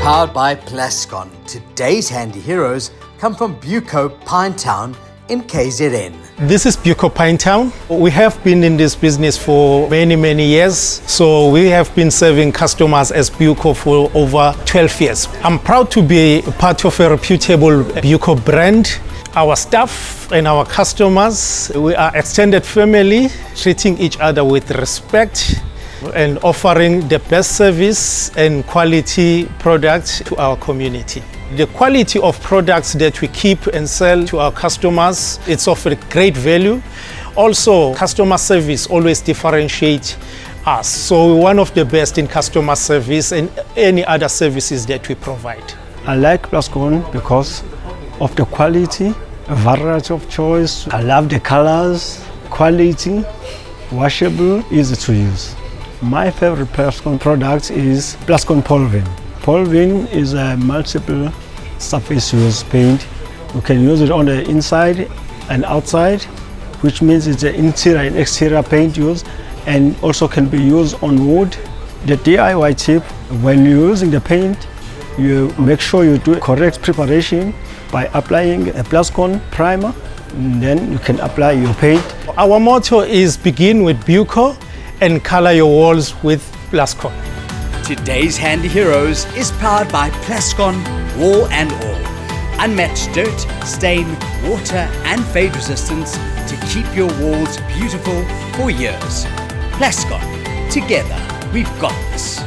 Powered by Plascon, today's handy heroes come from BUCO Pinetown in KZN. This is BUCO Pinetown. We have been in this business for many years. So we have been serving customers as BUCO for over 12 years. I'm proud to be part of a reputable BUCO brand. Our staff and our customers, we are extended family, treating each other with respect and offering the best service and quality products to our community. The quality of products that we keep and sell to our customers, it's of a great value. Also, customer service always differentiates us. So we're one of the best in customer service and any other services that we provide. I like Plascon because of the quality, a variety of choice. I love the colors, quality, washable, easy to use. My favorite Plascon product is Plascon Polvin. Polvin is a multiple surface use paint. You can use it on the inside and outside, which means it's an interior and exterior paint use, and also can be used on wood. The DIY tip, when you're using the paint, you make sure you do correct preparation by applying a Plascon primer, and then you can apply your paint. Our motto is begin with BUCO and color your walls with Plascon. Today's handy heroes is powered by Plascon Wall and All. Unmatched dirt, stain, water and fade resistance to keep your walls beautiful for years. Plascon, together we've got this.